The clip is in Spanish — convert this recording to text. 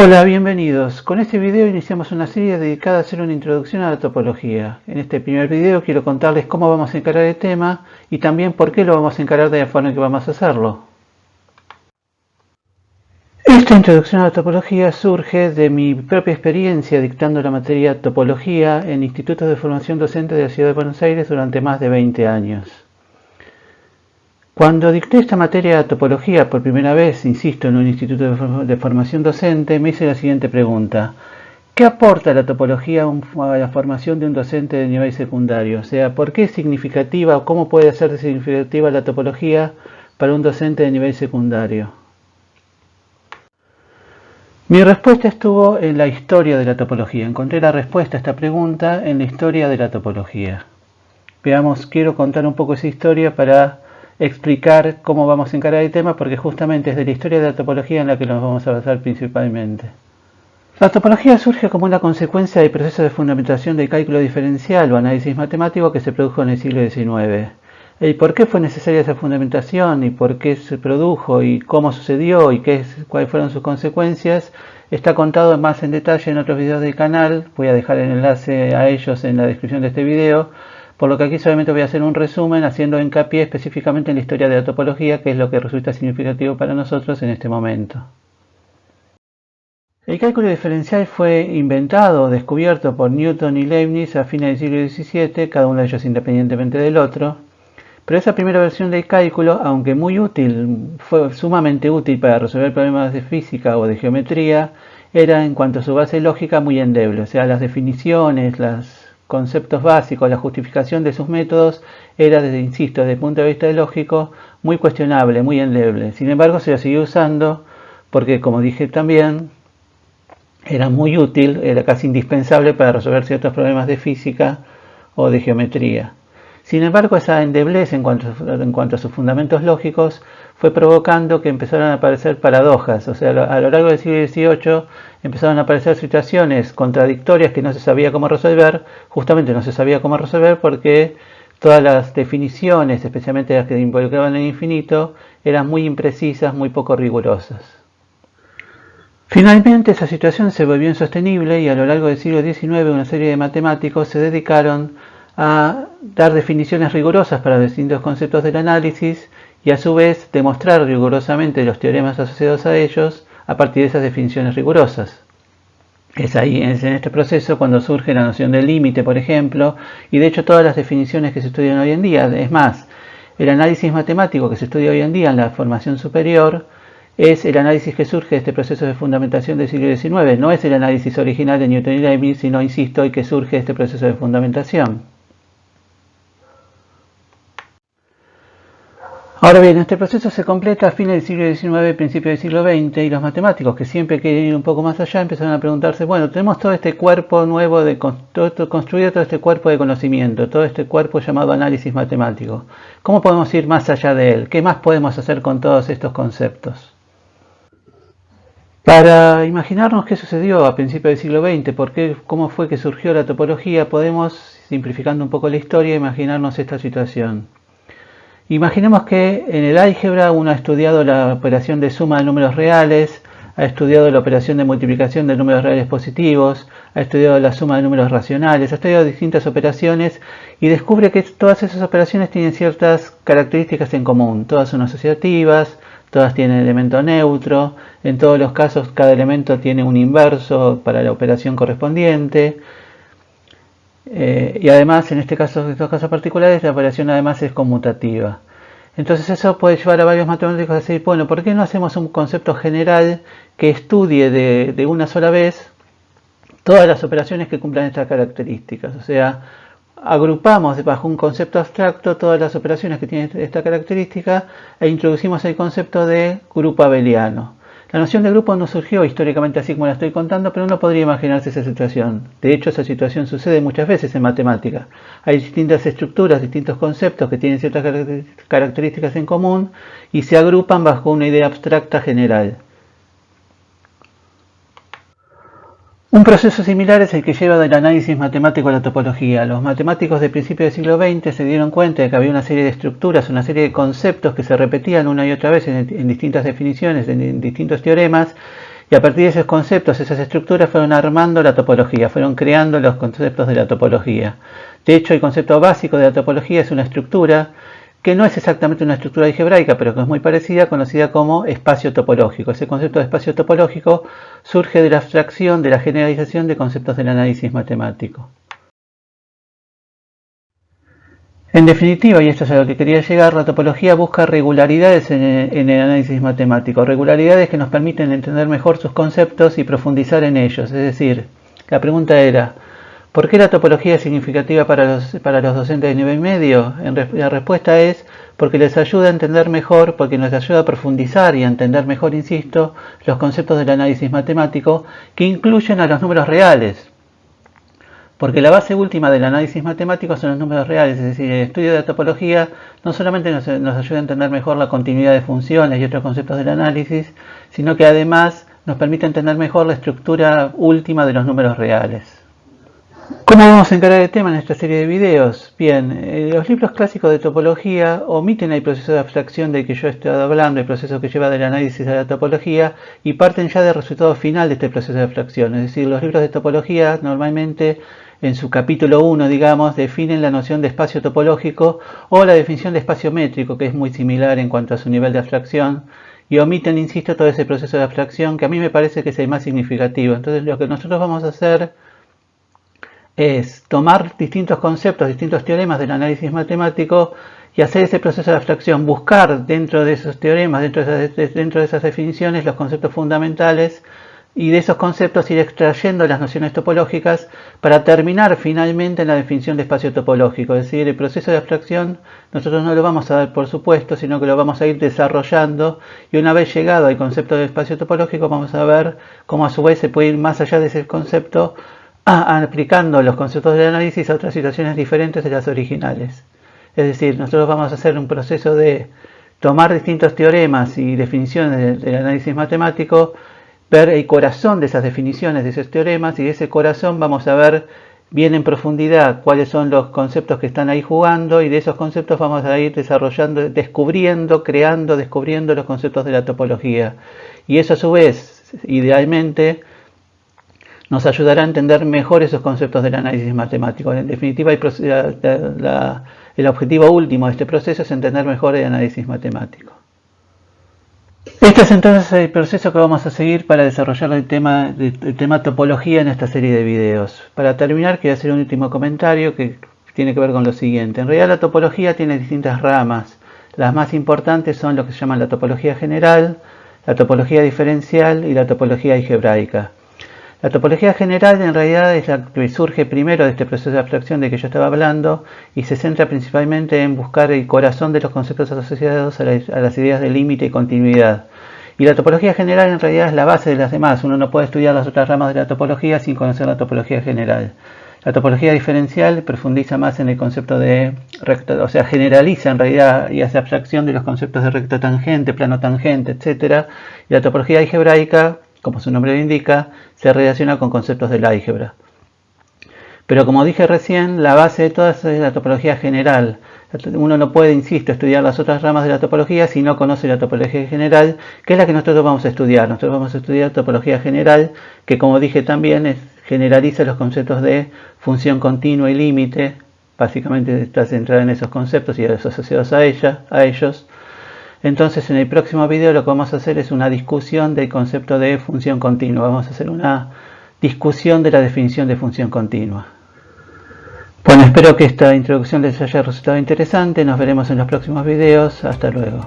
Hola, bienvenidos. Con este video iniciamos una serie dedicada a hacer una introducción a la topología. En este primer video quiero contarles cómo vamos a encarar el tema y también por qué lo vamos a encarar de la forma en que vamos a hacerlo. Esta introducción a la topología surge de mi propia experiencia dictando la materia topología en institutos de formación docente de la Ciudad de Buenos Aires durante más de 20 años. Cuando dicté esta materia de topología por primera vez, insisto, en un instituto de formación docente, me hice la siguiente pregunta. ¿Qué aporta la topología a la formación de un docente de nivel secundario? O sea, ¿por qué es significativa o cómo puede ser significativa la topología para un docente de nivel secundario? Mi respuesta estuvo en la historia de la topología. Encontré la respuesta a esta pregunta en la historia de la topología. Veamos, quiero contar un poco esa historia para explicar cómo vamos a encarar el tema, porque justamente es de la historia de la topología en la que nos vamos a basar principalmente. La topología surge como una consecuencia del proceso de fundamentación del cálculo diferencial o análisis matemático que se produjo en el siglo XIX. El por qué fue necesaria esa fundamentación y por qué se produjo y cómo sucedió y cuáles fueron sus consecuencias está contado más en detalle en otros videos del canal. Voy a dejar el enlace a ellos en la descripción de este video. Por lo que aquí solamente voy a hacer un resumen haciendo hincapié específicamente en la historia de la topología, que es lo que resulta significativo para nosotros en este momento. El cálculo diferencial fue inventado o descubierto por Newton y Leibniz a fines del siglo XVII, cada uno de ellos independientemente del otro. Pero esa primera versión del cálculo, aunque muy útil, fue sumamente útil para resolver problemas de física o de geometría, era en cuanto a su base lógica muy endeble, o sea, las definiciones, los conceptos básicos, la justificación de sus métodos era, insisto, desde el punto de vista lógico, muy cuestionable, muy endeble. Sin embargo, se lo siguió usando porque, como dije también, era muy útil, era casi indispensable para resolver ciertos problemas de física o de geometría. Sin embargo, esa endeblez en cuanto a sus fundamentos lógicos fue provocando que empezaran a aparecer paradojas. O sea, a lo largo del siglo XVIII empezaron a aparecer situaciones contradictorias que no se sabía cómo resolver. Justamente no se sabía cómo resolver porque todas las definiciones, especialmente las que involucraban el infinito, eran muy imprecisas, muy poco rigurosas. Finalmente, esa situación se volvió insostenible y a lo largo del siglo XIX una serie de matemáticos se dedicaron a dar definiciones rigurosas para los distintos conceptos del análisis y a su vez demostrar rigurosamente los teoremas asociados a ellos a partir de esas definiciones rigurosas. Es en este proceso cuando surge la noción del límite, por ejemplo, y de hecho todas las definiciones que se estudian hoy en día, es más, el análisis matemático que se estudia hoy en día en la formación superior es el análisis que surge de este proceso de fundamentación del siglo XIX, no es el análisis original de Newton y Leibniz, sino, insisto, el que surge de este proceso de fundamentación. Ahora bien, este proceso se completa a fines del siglo XIX, principios del siglo XX, y los matemáticos, que siempre quieren ir un poco más allá, empezaron a preguntarse, bueno, tenemos todo este cuerpo nuevo, construido todo este cuerpo de conocimiento, todo este cuerpo llamado análisis matemático. ¿Cómo podemos ir más allá de él? ¿Qué más podemos hacer con todos estos conceptos? Para imaginarnos qué sucedió a principios del siglo XX, cómo fue que surgió la topología, podemos, simplificando un poco la historia, imaginarnos esta situación. Imaginemos que en el álgebra uno ha estudiado la operación de suma de números reales, ha estudiado la operación de multiplicación de números reales positivos, ha estudiado la suma de números racionales, ha estudiado distintas operaciones y descubre que todas esas operaciones tienen ciertas características en común. Todas son asociativas, todas tienen elemento neutro, en todos los casos cada elemento tiene un inverso para la operación correspondiente. Y además, en estos casos particulares, la operación además es conmutativa. Entonces eso puede llevar a varios matemáticos a decir, bueno, ¿por qué no hacemos un concepto general que estudie de una sola vez todas las operaciones que cumplan estas características? O sea, agrupamos bajo un concepto abstracto todas las operaciones que tienen esta característica e introducimos el concepto de grupo abeliano. La noción de grupo no surgió históricamente así como la estoy contando, pero uno podría imaginarse esa situación. De hecho, esa situación sucede muchas veces en matemática. Hay distintas estructuras, distintos conceptos que tienen ciertas características en común y se agrupan bajo una idea abstracta general. Un proceso similar es el que lleva del análisis matemático a la topología. Los matemáticos de principios del siglo XX se dieron cuenta de que había una serie de estructuras, una serie de conceptos que se repetían una y otra vez en distintas definiciones, en distintos teoremas, Y a partir de esos conceptos, esas estructuras fueron armando la topología, fueron creando los conceptos de la topología. De hecho, el concepto básico de la topología es una estructura que no es exactamente una estructura algebraica, pero que es muy parecida, conocida como espacio topológico. Ese concepto de espacio topológico surge de la abstracción, de la generalización de conceptos del análisis matemático. En definitiva, y esto es a lo que quería llegar, la topología busca regularidades en el análisis matemático, regularidades que nos permiten entender mejor sus conceptos y profundizar en ellos. Es decir, la pregunta era, ¿por qué la topología es significativa para los docentes de nivel medio? La respuesta es porque les ayuda a entender mejor, porque nos ayuda a profundizar y a entender mejor, insisto, los conceptos del análisis matemático que incluyen a los números reales. Porque la base última del análisis matemático son los números reales, es decir, el estudio de la topología no solamente nos ayuda a entender mejor la continuidad de funciones y otros conceptos del análisis, sino que además nos permite entender mejor la estructura última de los números reales. ¿Cómo vamos a encarar el tema en esta serie de videos? Bien, los libros clásicos de topología omiten el proceso de abstracción del que yo he estado hablando, el proceso que lleva del análisis a la topología, y parten ya del resultado final de este proceso de abstracción. Es decir, los libros de topología normalmente en su capítulo 1, digamos, definen la noción de espacio topológico o la definición de espacio métrico, que es muy similar en cuanto a su nivel de abstracción, y omiten, insisto, todo ese proceso de abstracción que a mí me parece que es el más significativo. Entonces lo que nosotros vamos a hacer es tomar distintos conceptos, distintos teoremas del análisis matemático y hacer ese proceso de abstracción, buscar dentro de esos teoremas, dentro de esas definiciones, los conceptos fundamentales y de esos conceptos ir extrayendo las nociones topológicas para terminar finalmente en la definición de espacio topológico. Es decir, el proceso de abstracción nosotros no lo vamos a dar por supuesto, sino que lo vamos a ir desarrollando y una vez llegado al concepto de espacio topológico vamos a ver cómo a su vez se puede ir más allá de ese concepto aplicando los conceptos del análisis a otras situaciones diferentes de las originales. Es decir, nosotros vamos a hacer un proceso de tomar distintos teoremas y definiciones del análisis matemático, ver el corazón de esas definiciones, de esos teoremas, y de ese corazón vamos a ver bien en profundidad cuáles son los conceptos que están ahí jugando, y de esos conceptos vamos a ir desarrollando, descubriendo los conceptos de la topología. Y eso a su vez, idealmente, nos ayudará a entender mejor esos conceptos del análisis matemático. En definitiva, el objetivo último de este proceso es entender mejor el análisis matemático. Este es entonces el proceso que vamos a seguir para desarrollar el tema topología en esta serie de videos. Para terminar, quiero hacer un último comentario que tiene que ver con lo siguiente. En realidad la topología tiene distintas ramas. Las más importantes son lo que se llama la topología general, la topología diferencial y la topología algebraica. La topología general en realidad es la que surge primero de este proceso de abstracción de que yo estaba hablando y se centra principalmente en buscar el corazón de los conceptos asociados a las ideas de límite y continuidad. Y la topología general en realidad es la base de las demás. Uno no puede estudiar las otras ramas de la topología sin conocer la topología general. La topología diferencial profundiza más en el concepto de recto, o sea, generaliza en realidad y hace abstracción de los conceptos de recto tangente, plano tangente, etc. Y la topología algebraica, como su nombre lo indica, se relaciona con conceptos del álgebra. Pero como dije recién, la base de todas es la topología general. Uno no puede, insisto, estudiar las otras ramas de la topología si no conoce la topología general, que es la que nosotros vamos a estudiar. Nosotros vamos a estudiar topología general, que como dije también generaliza los conceptos de función continua y límite. Básicamente está centrada en esos conceptos y a los asociados a ellos. Entonces en el próximo video lo que vamos a hacer es una discusión del concepto de función continua. Vamos a hacer una discusión de la definición de función continua. Bueno, espero que esta introducción les haya resultado interesante. Nos veremos en los próximos videos. Hasta luego.